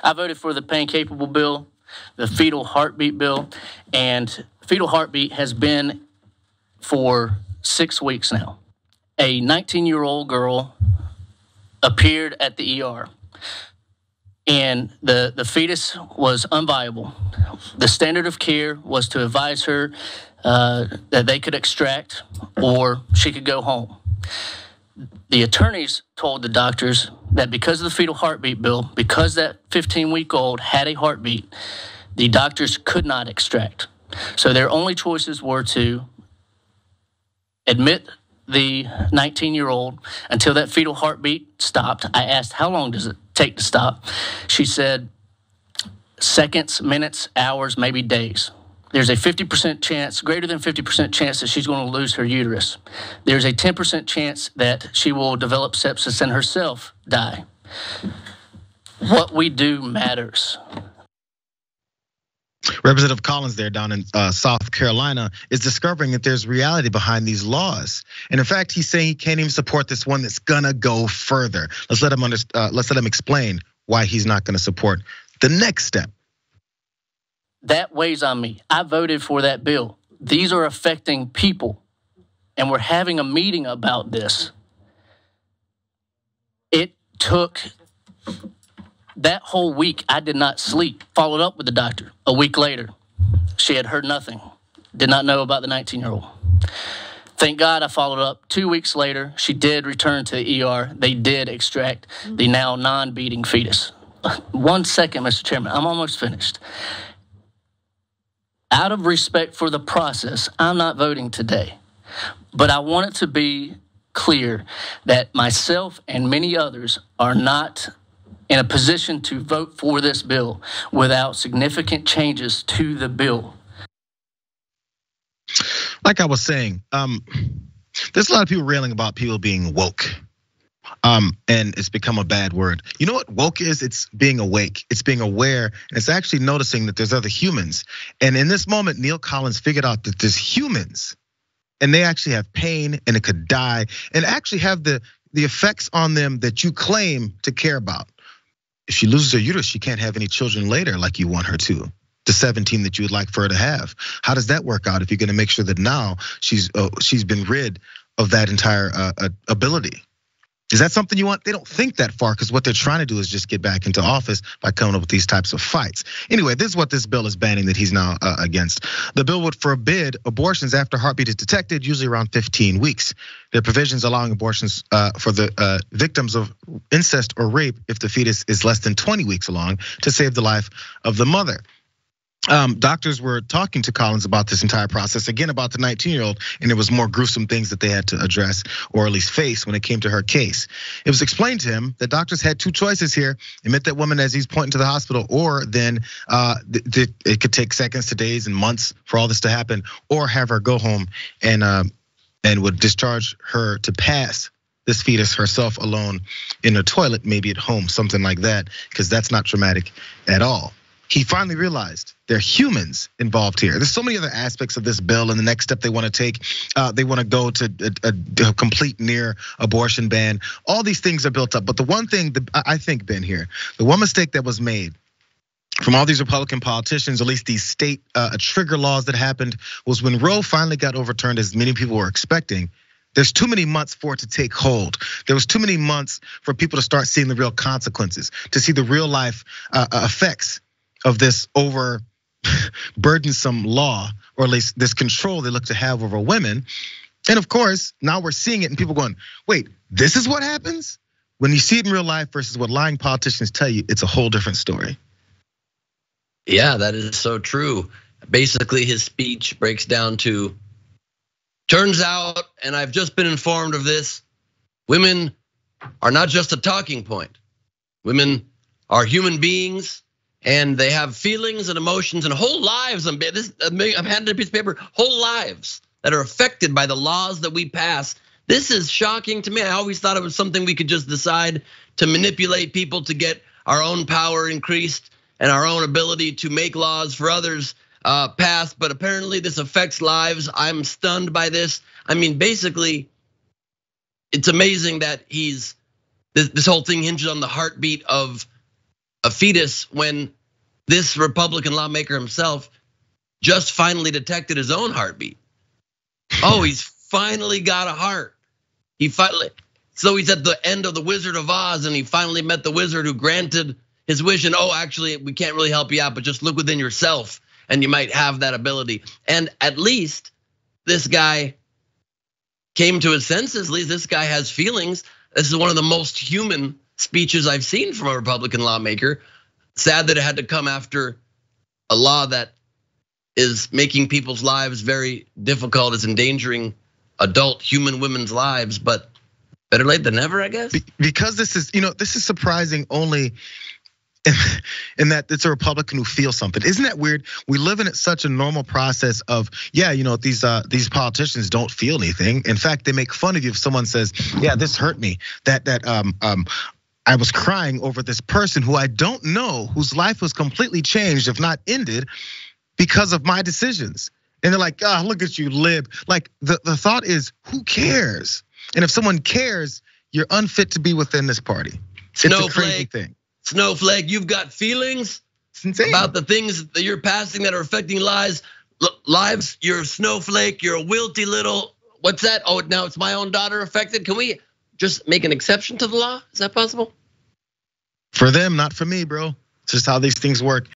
I voted for the pain-capable bill, the fetal heartbeat bill, and fetal heartbeat has been for 6 weeks now. A 19-year-old girl appeared at the ER, and the fetus was unviable. The standard of care was to advise her that they could extract or she could go home. The attorneys told the doctors that because of the fetal heartbeat bill, because that 15-week-old had a heartbeat, the doctors could not extract. So their only choices were to admit the 19-year-old until that fetal heartbeat stopped. I asked, how long does it take to stop? She said, seconds, minutes, hours, maybe days. There's a 50% chance, greater than 50% chance that she's going to lose her uterus. There's a 10% chance that she will develop sepsis and herself die. What we do matters. Representative Collins there down in South Carolina is discovering that there's reality behind these laws. And in fact, he's saying he can't even support this one that's gonna go further. Let's let him explain why he's not gonna support the next step. That weighs on me. I voted for that bill. These are affecting people, and we're having a meeting about this. It took that whole week. I did not sleep. Followed up with the doctor a week later. She had heard nothing. Did not know about the 19-year-old. Thank God I followed up 2 weeks later. She did return to the ER. They did extract the now non-beating fetus. 1 second, Mr. Chairman. I'm almost finished. Out of respect for the process, I'm not voting today. But I want it to be clear that myself and many others are not in a position to vote for this bill without significant changes to the bill. Like I was saying, there's a lot of people railing about people being woke. And it's become a bad word. You know what woke is? It's being awake. It's being aware. And it's actually noticing that there's other humans. And in this moment, Neal Collins figured out that there's humans and they actually have pain and it could die and actually have the effects on them that you claim to care about. If she loses her uterus, she can't have any children later like you want her to. The 17 that you would like for her to have. How does that work out if you're gonna make sure that now she's been rid of that entire ability? Is that something you want? They don't think that far because what they're trying to do is just get back into office by coming up with these types of fights. Anyway, this is what this bill is banning that he's now against. The bill would forbid abortions after heartbeat is detected, usually around 15 weeks. There are provisions allowing abortions for the victims of incest or rape if the fetus is less than 20 weeks along to save the life of the mother. Doctors were talking to Collins about this entire process, again about the 19-year-old, and there was more gruesome things that they had to address or at least face when it came to her case. It was explained to him that doctors had two choices here: admit that woman as he's pointing to the hospital, or then it could take seconds to days and months for all this to happen, or have her go home and would discharge her to pass this fetus herself alone in a toilet, maybe at home, something like that, because that's not traumatic at all. He finally realized there are humans involved here. There's so many other aspects of this bill, and the next step they want to take, they want to go to a complete near abortion ban. All these things are built up, but the one thing that I think, Ben, here, the one mistake that was made from all these Republican politicians, at least these state trigger laws that happened, was when Roe finally got overturned, as many people were expecting. There's too many months for it to take hold. There was too many months for people to start seeing the real consequences, to see the real life effects of this over burdensome law, or at least this control they look to have over women. And of course, now we're seeing it and people going, wait, this is what happens? When you see it in real life versus what lying politicians tell you, it's a whole different story. Yeah, that is so true. Basically, his speech breaks down to, turns out, and I've just been informed of this, women are not just a talking point. Women are human beings. And they have feelings and emotions and whole lives. I've handed a piece of paper, whole lives that are affected by the laws that we pass. This is shocking to me. I always thought it was something we could just decide to manipulate people to get our own power increased and our own ability to make laws for others passed. But apparently this affects lives. I'm stunned by this. I mean, basically, it's amazing that this whole thing hinges on the heartbeat of a fetus when this Republican lawmaker himself just finally detected his own heartbeat. Oh, he's finally got a heart. So he's at the end of the Wizard of Oz, and he finally met the wizard who granted his wish. And oh, actually, we can't really help you out, but just look within yourself, and you might have that ability. And at least this guy came to his senses. At least this guy has feelings. This is one of the most human speeches I've seen from a Republican lawmaker. Sad that it had to come after a law that is making people's lives very difficult, is endangering adult human women's lives, but better late than never, I guess. Because this is surprising only in that it's a Republican who feels something. Isn't that weird? We live in such a normal process of, these politicians don't feel anything. In fact, they make fun of you if someone says, yeah, this hurt me. I was crying over this person who I don't know, whose life was completely changed, if not ended, because of my decisions. And they're like, oh, look at you, lib. Like the thought is, who cares? And if someone cares, you're unfit to be within this party. It's a crazy thing. Snowflake, you've got feelings about the things that you're passing that are affecting lives. You're a snowflake, you're a wilty little, what's that? Oh, now it's my own daughter affected. Can we just make an exception to the law? Is that possible? For them, not for me, bro. It's just how these things work.